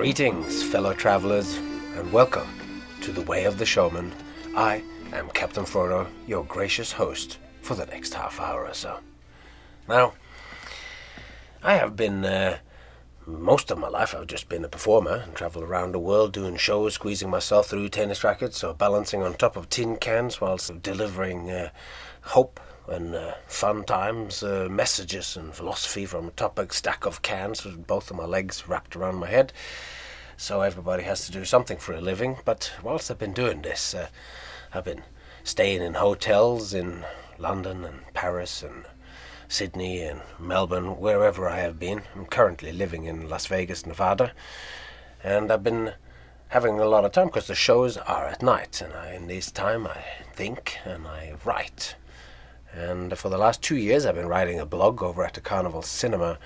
Greetings, fellow travelers, and welcome to the Way of the Showman. I am Captain Frodo, your gracious host for the next half hour or so. Now, I have been, most of my life, I've just been a performer and traveled around the world doing shows, squeezing myself through tennis rackets or balancing on top of tin cans whilst delivering hope and fun times, messages and philosophy from a topic stack of cans with both of my legs wrapped around my head. So everybody has to do something for a living. But whilst I've been doing this, I've been staying in hotels in London and Paris and Sydney and Melbourne, wherever I have been. I'm currently living in Las Vegas, Nevada. And I've been having a lot of time because the shows are at night. And in this time I think and I write. And for the last 2 years I've been writing a blog over at the Carnival Cinema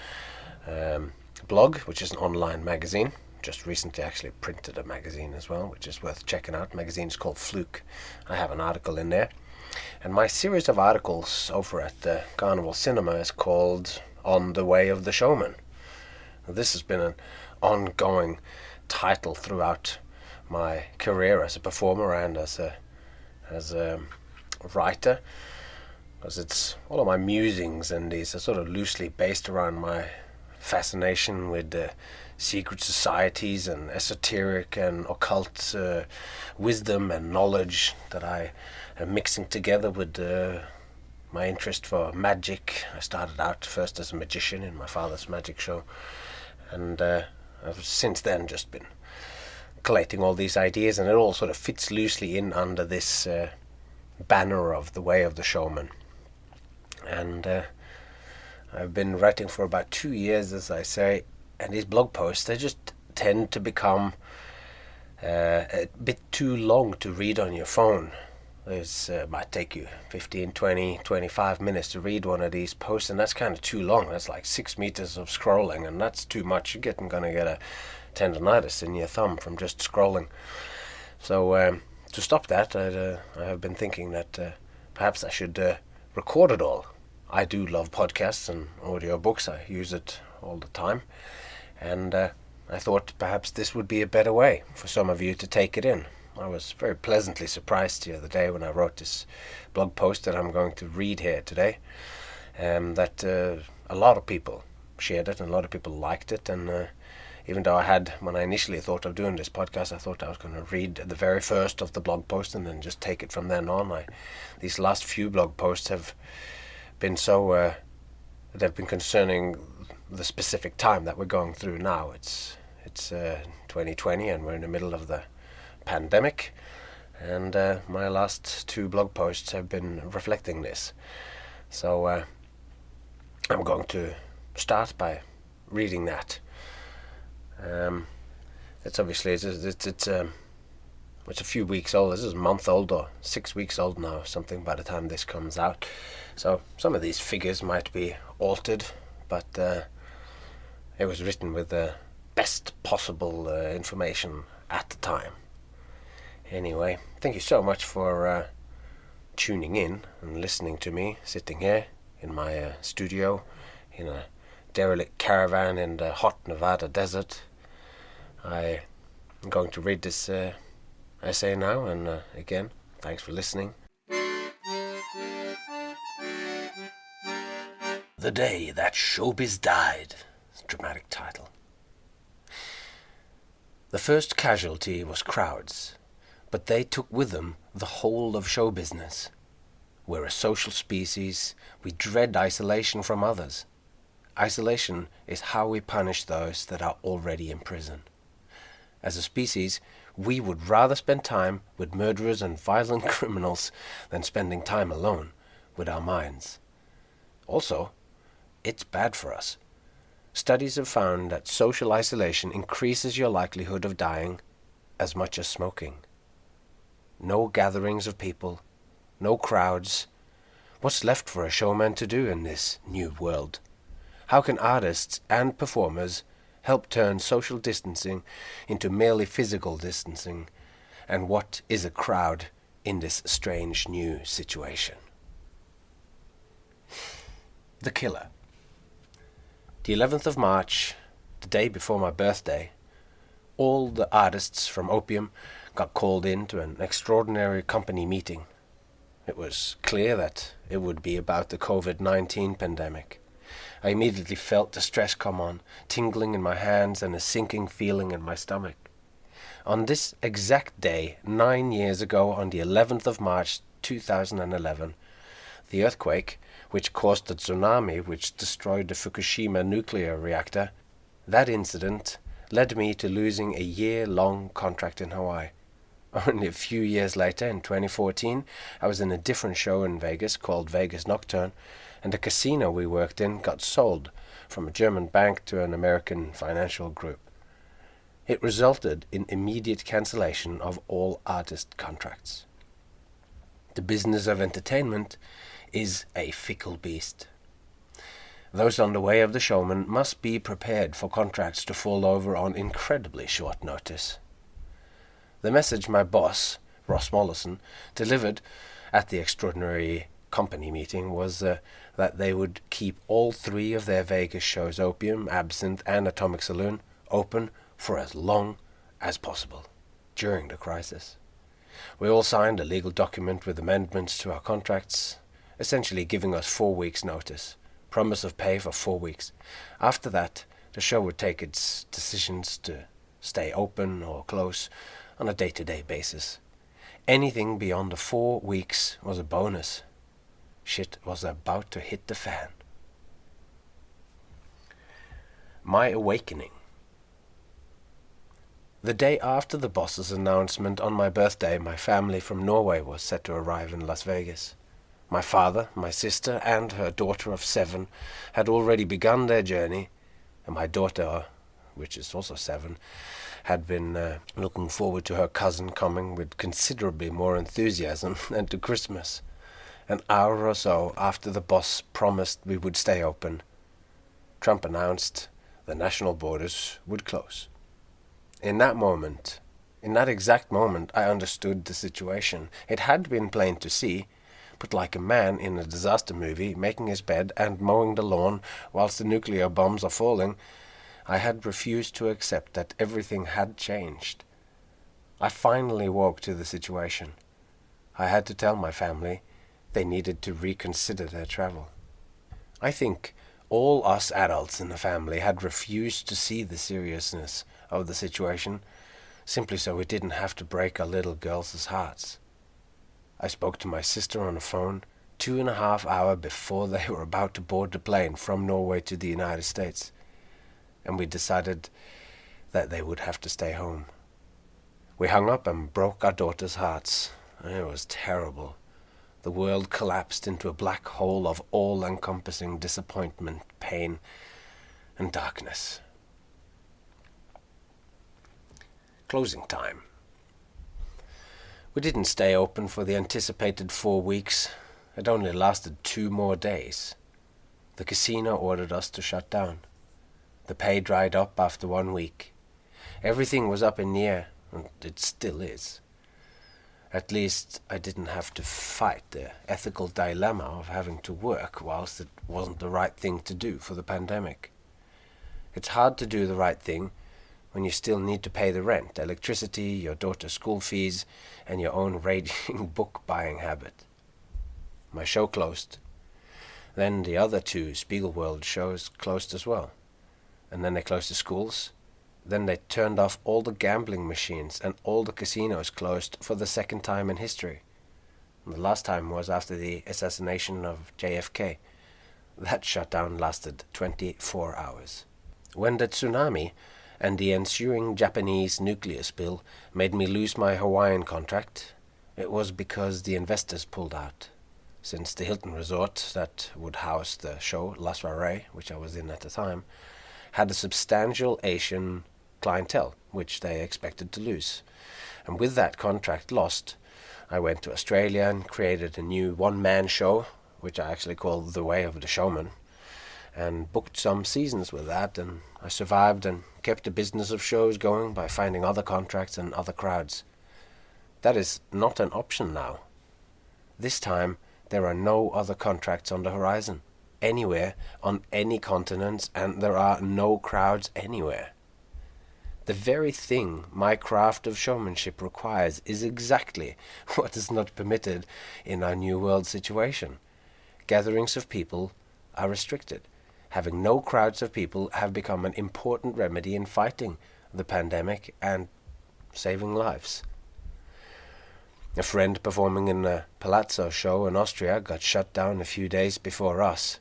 blog, which is an online magazine. Just recently actually printed a magazine as well, which is worth checking out. The magazine is called Fluke. I have an article in there. And my series of articles over at the Carnival Cinema is called On the Way of the Showman. This has been an ongoing title throughout my career as a performer and as a writer. Because it's all of my musings, and these are sort of loosely based around my fascination with secret societies and esoteric and occult wisdom and knowledge that I am mixing together with my interest for magic. I started out first as a magician in my father's magic show, and I've since then just been collating all these ideas, and it all sort of fits loosely in under this banner of the Way of the Showman. And I've been writing for about 2 years, as I say, and these blog posts, they just tend to become a bit too long to read on your phone. It might take you 15, 20, 25 minutes to read one of these posts, and that's kind of too long. That's like 6 meters of scrolling, and that's too much. You're going to get a tendonitis in your thumb from just scrolling. So to stop that, I have been thinking that perhaps I should record it all. I do love podcasts and audiobooks. I use it all the time. And I thought perhaps this would be a better way for some of you to take it in. I was very pleasantly surprised the other day when I wrote this blog post that I'm going to read here today, that a lot of people shared it and a lot of people liked it. And even though when I initially thought of doing this podcast, I thought I was going to read the very first of the blog post and then just take it from then on. These last few blog posts have been they've been concerning the specific time that we're going through now. It's 2020 and we're in the middle of the pandemic, and my last 2 blog posts have been reflecting this. So I'm going to start by reading that. It's obviously it's a few weeks old. This is a month old or 6 weeks old now, something, by the time this comes out. So some of these figures might be altered, but it was written with the best possible information at the time. Anyway, thank you so much for tuning in and listening to me, sitting here in my studio in a derelict caravan in the hot Nevada desert. I'm going to read this essay now, and again, thanks for listening. The Day That Showbiz Died. Dramatic title. The first casualty was crowds, but they took with them the whole of show business. We're a social species. We dread isolation from others. Isolation is how we punish those that are already in prison. As a species, we would rather spend time with murderers and violent criminals than spending time alone with our minds. Also, it's bad for us. Studies have found that social isolation increases your likelihood of dying as much as smoking. No gatherings of people, no crowds. What's left for a showman to do in this new world? How can artists and performers help turn social distancing into merely physical distancing? And what is a crowd in this strange new situation? The Killer. The 11th of March, the day before my birthday, All the artists from Opium got called in to an extraordinary company meeting. It was clear that it would be about the COVID-19 pandemic. I immediately felt the stress come on, tingling in my hands and a sinking feeling in my stomach. On this exact day, 9 years ago, on the 11th of March 2011, the earthquake, which caused the tsunami which destroyed the Fukushima nuclear reactor, that incident led me to losing a year-long contract in Hawaii. Only a few years later, in 2014, I was in a different show in Vegas called Vegas Nocturne, and the casino we worked in got sold from a German bank to an American financial group. It resulted in immediate cancellation of all artist contracts. The business of entertainment is a fickle beast. Those on the way of the showman must be prepared for contracts to fall over on incredibly short notice. The message my boss, Ross Mollison, delivered at the extraordinary company meeting was that they would keep all 3 of their Vegas shows, Opium, Absinthe, and Atomic Saloon, open for as long as possible during the crisis. We all signed a legal document with amendments to our contracts, essentially giving us 4 weeks' notice, promise of pay for 4 weeks. After that, the show would take its decisions to stay open or close on a day-to-day basis. Anything beyond the 4 weeks was a bonus. Shit was about to hit the fan. My awakening. The day after the boss's announcement on my birthday, my family from Norway was set to arrive in Las Vegas. My father, my sister, and her daughter of 7 had already begun their journey, and my daughter, which is also 7, had been looking forward to her cousin coming with considerably more enthusiasm than to Christmas. An hour or so after the boss promised we would stay open, Trump announced the national borders would close. In that exact moment, I understood the situation. It had been plain to see, but like a man in a disaster movie making his bed and mowing the lawn whilst the nuclear bombs are falling, I had refused to accept that everything had changed. I finally woke to the situation. I had to tell my family they needed to reconsider their travel. I think all us adults in the family had refused to see the seriousness of the situation, simply so we didn't have to break our little girls' hearts. I spoke to my sister on the phone 2.5 hours before they were about to board the plane from Norway to the United States, and we decided that they would have to stay home. We hung up and broke our daughters' hearts. It was terrible. The world collapsed into a black hole of all-encompassing disappointment, pain, and darkness. Closing time. We didn't stay open for the anticipated 4 weeks. It only lasted 2 more days. The casino ordered us to shut down. The pay dried up after 1 week. Everything was up in the air, and it still is. At least I didn't have to fight the ethical dilemma of having to work whilst it wasn't the right thing to do for the pandemic. It's hard to do the right thing when you still need to pay the rent, electricity, your daughter's school fees, and your own raging book-buying habit. My show closed. Then the other 2 Spiegelworld shows closed as well. And then they closed the schools. Then they turned off all the gambling machines, and all the casinos closed for the 2nd time in history. And the last time was after the assassination of JFK. That shutdown lasted 24 hours. When the tsunami and the ensuing Japanese nuclear spill made me lose my Hawaiian contract, it was because the investors pulled out. Since the Hilton Resort that would house the show, La Soiree, which I was in at the time, had a substantial Asian clientele, which they expected to lose. And with that contract lost, I went to Australia and created a new one-man show, which I actually called The Way of the Showman, and booked some seasons with that, and I survived and kept the business of shows going by finding other contracts and other crowds. That is not an option now. This time, there are no other contracts on the horizon, anywhere, on any continent, and there are no crowds anywhere. The very thing my craft of showmanship requires is exactly what is not permitted in our New World situation. Gatherings of people are restricted. Having no crowds of people have become an important remedy in fighting the pandemic and saving lives. A friend performing in a Palazzo show in Austria got shut down a few days before us,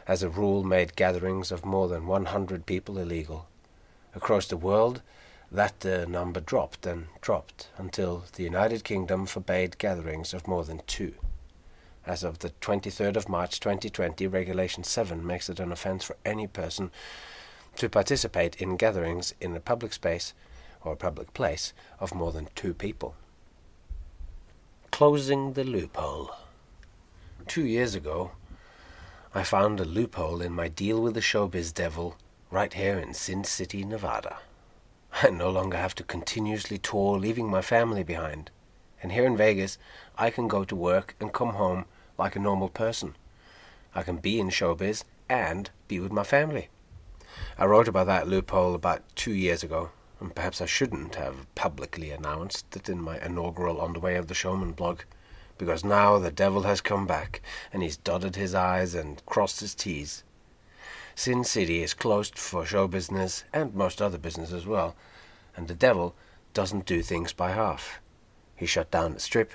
as a rule made gatherings of more than 100 people illegal. Across the world, that number dropped and dropped until the United Kingdom forbade gatherings of more than 2. As of the 23rd of March 2020, Regulation 7 makes it an offence for any person to participate in gatherings in a public space or public place of more than 2 people. Closing the loophole. 2 years ago, I found a loophole in my deal with the Showbiz Devil right here in Sin City, Nevada. I no longer have to continuously tour, leaving my family behind. And here in Vegas, I can go to work and come home like a normal person. I can be in showbiz and be with my family. I wrote about that loophole about 2 years ago, and perhaps I shouldn't have publicly announced it in my inaugural On the Way of the Showman blog, because now the devil has come back, and he's dotted his I's and crossed his T's. Sin City is closed for show business and most other business as well, and the devil doesn't do things by half. He shut down the Strip,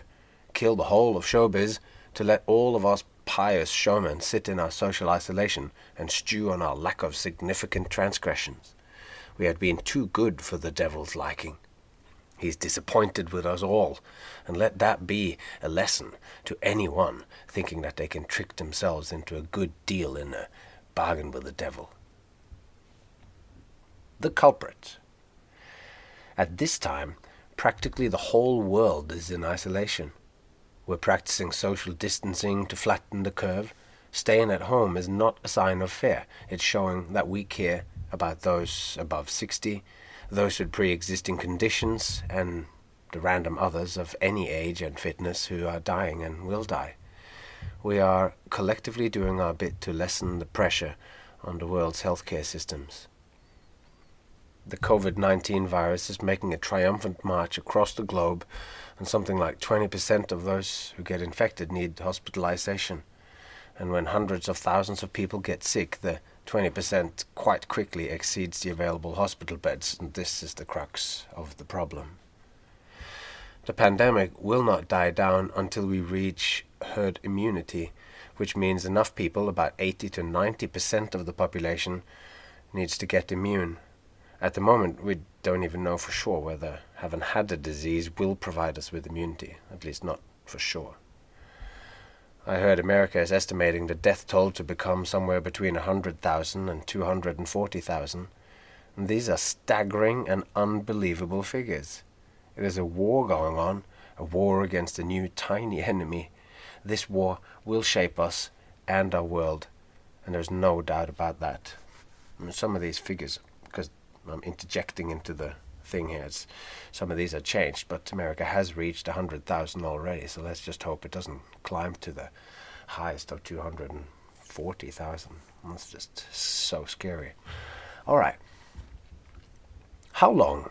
killed the whole of showbiz to let all of us pious showmen sit in our social isolation and stew on our lack of significant transgressions. We had been too good for the devil's liking. He's disappointed with us all, and let that be a lesson to anyone thinking that they can trick themselves into a good deal in a bargain with the devil. The culprit. At this time, practically the whole world is in isolation. We're practicing social distancing to flatten the curve. Staying at home is not a sign of fear. It's showing that we care about those above 60, those with pre-existing conditions, and the random others of any age and fitness who are dying and will die. We are collectively doing our bit to lessen the pressure on the world's healthcare systems. The COVID-19 virus is making a triumphant march across the globe, and something like 20% of those who get infected need hospitalization. And when hundreds of thousands of people get sick, the 20% quite quickly exceeds the available hospital beds, and this is the crux of the problem. The pandemic will not die down until we reach herd immunity, which means enough people, about 80 to 90% of the population, needs to get immune. At the moment, we don't even know for sure whether having had the disease will provide us with immunity, at least not for sure. I heard America is estimating the death toll to become somewhere between 100,000 and 240,000. And these are staggering and unbelievable figures. It is a war going on, a war against a new tiny enemy. This war will shape us and our world, and there's no doubt about that. And some of these figures, because I'm interjecting into the thing here, some of these are changed, but America has reached 100,000 already, so let's just hope it doesn't climb to the highest of 240,000. That's just so scary. All right. How long?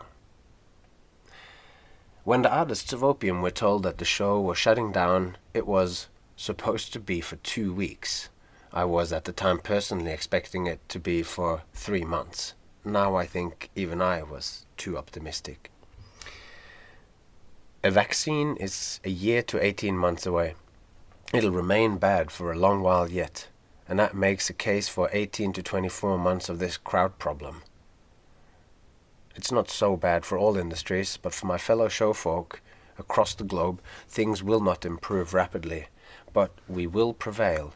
When the artists of Opium were told that the show was shutting down, it was supposed to be for 2 weeks. I was at the time personally expecting it to be for 3 months. Now I think even I was too optimistic. A vaccine is a year to 18 months away. It'll remain bad for a long while yet, and that makes a case for 18 to 24 months of this crowd problem. It's not so bad for all industries, but for my fellow showfolk across the globe, things will not improve rapidly, but we will prevail.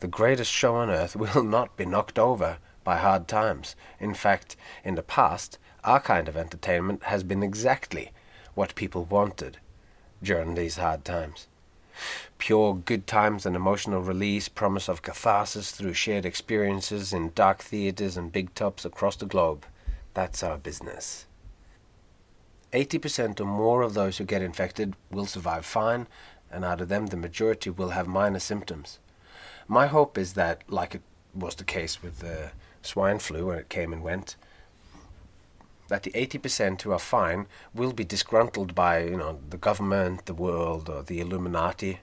The greatest show on earth will not be knocked over by hard times. In fact, in the past, our kind of entertainment has been exactly what people wanted during these hard times. Pure good times and emotional release, promise of catharsis through shared experiences in dark theaters and big tubs across the globe. That's our business. 80% or more of those who get infected will survive fine, and out of them the majority will have minor symptoms. My hope is that, like it was the case with the swine flu when it came and went, that the 80% who are fine will be disgruntled by, the government, the world, or the Illuminati,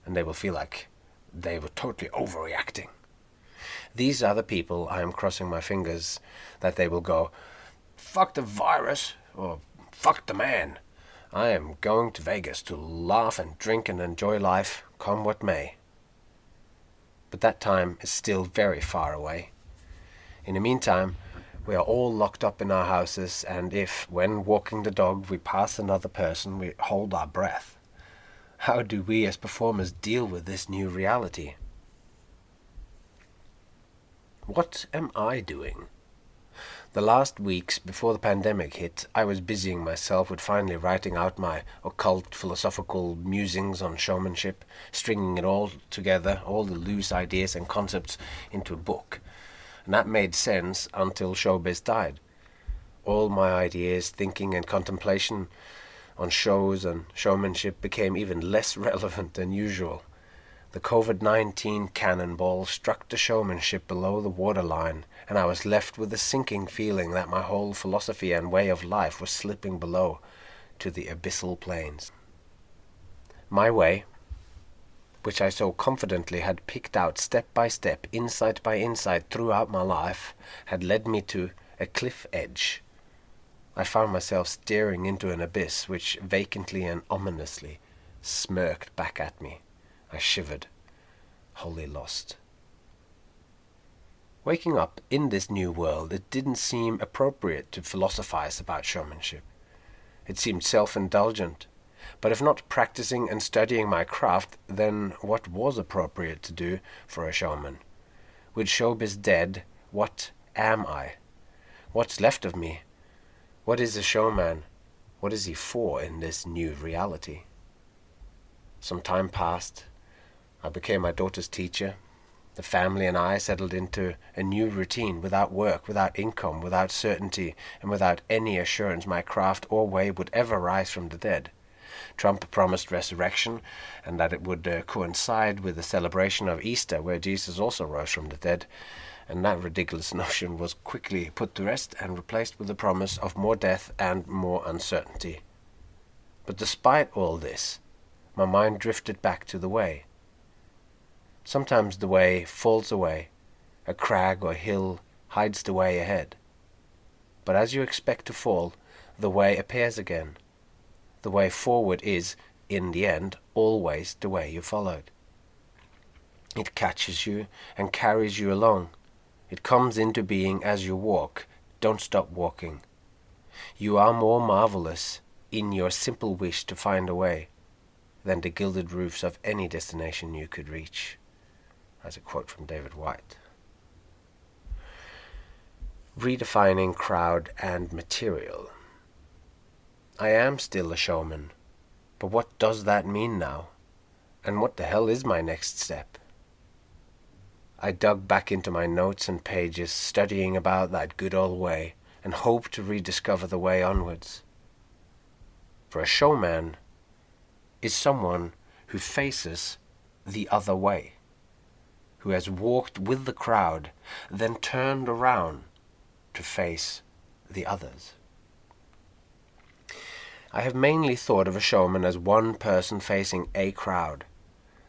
and they will feel like they were totally overreacting. These are the people I am crossing my fingers that they will go, fuck the virus, or fuck the man. I am going to Vegas to laugh and drink and enjoy life, come what may. But that time is still very far away. In the meantime, we are all locked up in our houses, and if, when walking the dog, we pass another person, we hold our breath. How do we as performers deal with this new reality? What am I doing? The last weeks before the pandemic hit, I was busying myself with finally writing out my occult philosophical musings on showmanship, stringing it all together, all the loose ideas and concepts into a book. And that made sense until Showbiz Died. All my ideas, thinking and contemplation on shows and showmanship became even less relevant than usual. The COVID-19 cannonball struck the showmanship below the waterline, and I was left with a sinking feeling that my whole philosophy and way of life was slipping below to the abyssal plains. My way, which I so confidently had picked out step by step, insight by insight throughout my life, had led me to a cliff edge. I found myself staring into an abyss which vacantly and ominously smirked back at me. I shivered, wholly lost. Waking up in this new world, it didn't seem appropriate to philosophize about showmanship. It seemed self-indulgent. But if not practicing and studying my craft, then what was appropriate to do for a showman? With Showbiz dead, what am I? What's left of me? What is a showman? What is he for in this new reality? Some time passed. I became my daughter's teacher. The family and I settled into a new routine, without work, without income, without certainty, and without any assurance my craft or way would ever rise from the dead. Trump promised resurrection, and that it would coincide with the celebration of Easter, where Jesus also rose from the dead, and that ridiculous notion was quickly put to rest and replaced with the promise of more death and more uncertainty. But despite all this, my mind drifted back to the way. Sometimes the way falls away, a crag or hill hides the way ahead. But as you expect to fall, the way appears again. The way forward is, in the end, always the way you followed. It catches you and carries you along. It comes into being as you walk. Don't stop walking. You are more marvelous in your simple wish to find a way than the gilded roofs of any destination you could reach. That's a quote from David White. Redefining crowd and material. I am still a showman, but what does that mean now? And what the hell is my next step? I dug back into my notes and pages, studying about that good old way, and hoped to rediscover the way onwards. For a showman is someone who faces the other way, who has walked with the crowd, then turned around to face the others. I have mainly thought of a showman as one person facing a crowd.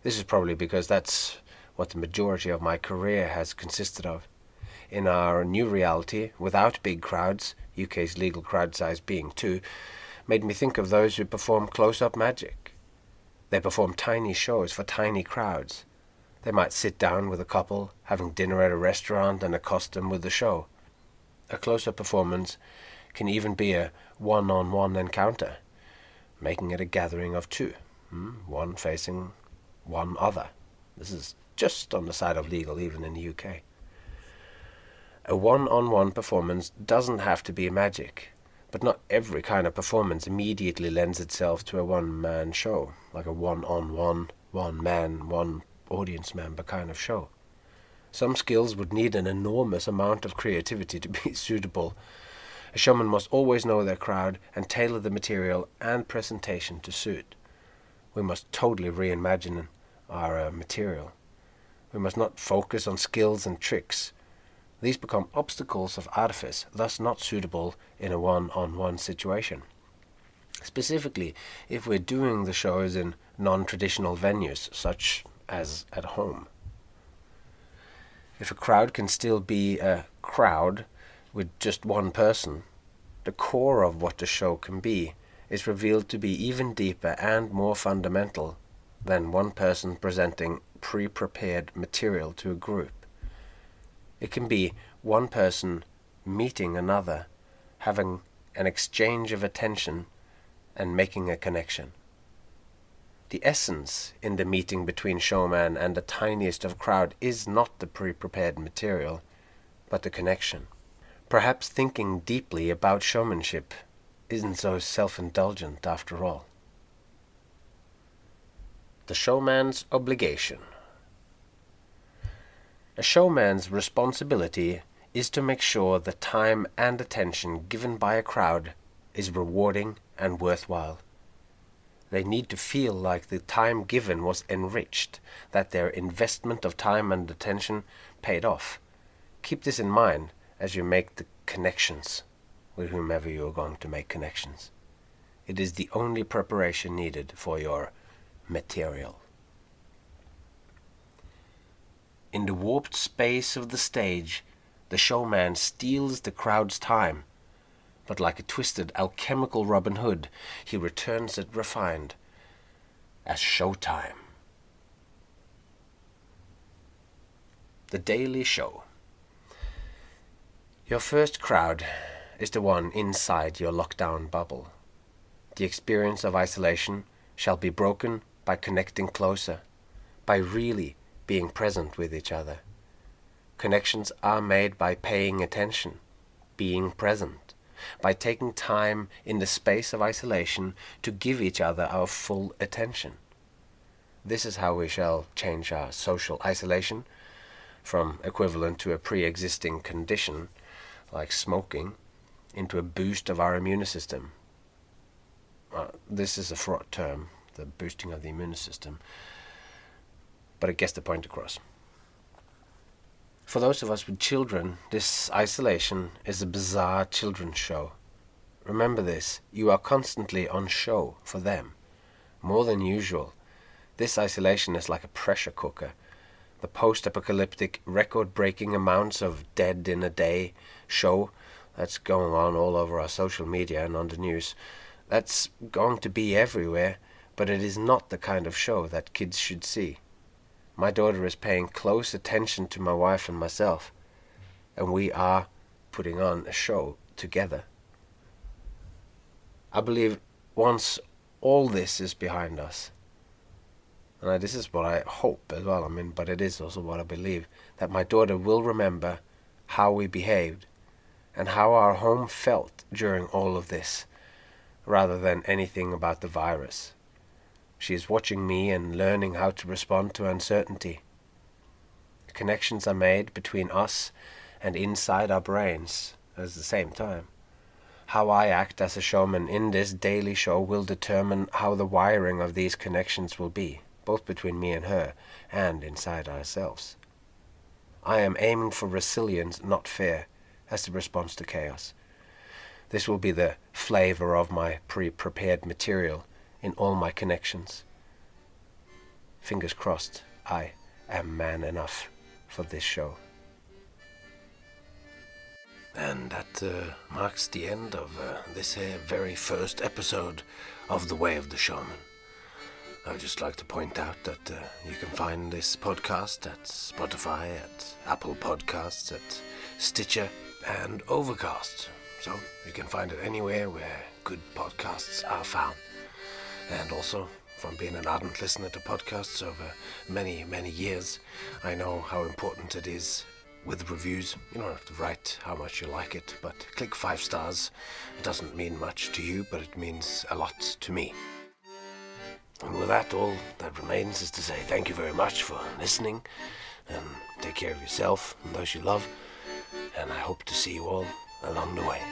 This is probably because that's what the majority of my career has consisted of. In our new reality, without big crowds, UK's legal crowd size being 2, made me think of those who perform close-up magic. They perform tiny shows for tiny crowds. They might sit down with a couple, having dinner at a restaurant, and accost them with the show. A close-up performance can even be a one-on-one encounter, making it a gathering of 2, one facing one other. This is just on the side of legal, even in the UK. A one-on-one performance doesn't have to be magic, but not every kind of performance immediately lends itself to a one-man show, like a one-on-one, one-man, one-audience member kind of show. Some skills would need an enormous amount of creativity to be suitable. A showman must always know their crowd and tailor the material and presentation to suit. We must totally reimagine our material. We must not focus on skills and tricks, These become obstacles of artifice, thus not suitable in a one-on-one situation. Specifically, if we're doing the shows in non-traditional venues, such as at home. If a crowd can still be a crowd with just one person, the core of what the show can be is revealed to be even deeper and more fundamental than one person presenting pre-prepared material to a group. It can be one person meeting another, having an exchange of attention and making a connection. The essence in the meeting between Showman and the tiniest of crowd is not the pre-prepared material, but the connection. Perhaps thinking deeply about showmanship isn't so self-indulgent after all. The showman's obligation. A showman's responsibility is to make sure the time and attention given by a crowd is rewarding and worthwhile. They need to feel like the time given was enriched, that their investment of time and attention paid off. Keep this in mind as you make the connections with whomever you are going to make connections. It is the only preparation needed for your material. In the warped space of the stage, the showman steals the crowd's time, but like a twisted alchemical Robin Hood, he returns it refined as showtime. The Daily Show. Your first crowd is the one inside your lockdown bubble. The experience of isolation shall be broken by connecting closer, by really being present with each other. Connections are made by paying attention, being present, by taking time in the space of isolation to give each other our full attention. This is how we shall change our social isolation from equivalent to a pre-existing condition like smoking into a boost of our immune system. This is a fraught term, the boosting of the immune system, but it gets the point across. For those of us with children, this isolation is a bizarre children's show. Remember this, you are constantly on show for them, more than usual. This isolation is like a pressure cooker. The post-apocalyptic, record-breaking amounts of dead in a day show that's going on all over our social media and on the news, that's going to be everywhere, but it is not the kind of show that kids should see. My daughter is paying close attention to my wife and myself, and we are putting on a show together. I believe once all this is behind us, and this is what I hope as well, but it is also what I believe, that my daughter will remember how we behaved and how our home felt during all of this, rather than anything about the virus. She is watching me and learning how to respond to uncertainty. Connections are made between us and inside our brains at the same time. How I act as a showman in this daily show will determine how the wiring of these connections will be, both between me and her and inside ourselves. I am aiming for resilience, not fear, as the response to chaos. This will be the flavor of my pre-prepared material in all my connections. Fingers crossed, I am man enough for this show. And that marks the end of this very first episode of The Way of the Showman. I would just like to point out that you can find this podcast at Spotify, at Apple Podcasts, at Stitcher, and Overcast. So you can find it anywhere where good podcasts are found. And also, from being an ardent listener to podcasts over many, many years, I know how important it is with reviews. You don't have to write how much you like it, but click 5 stars. It doesn't mean much to you, but it means a lot to me. And with that, all that remains is to say thank you very much for listening, and take care of yourself and those you love, and I hope to see you all along the way.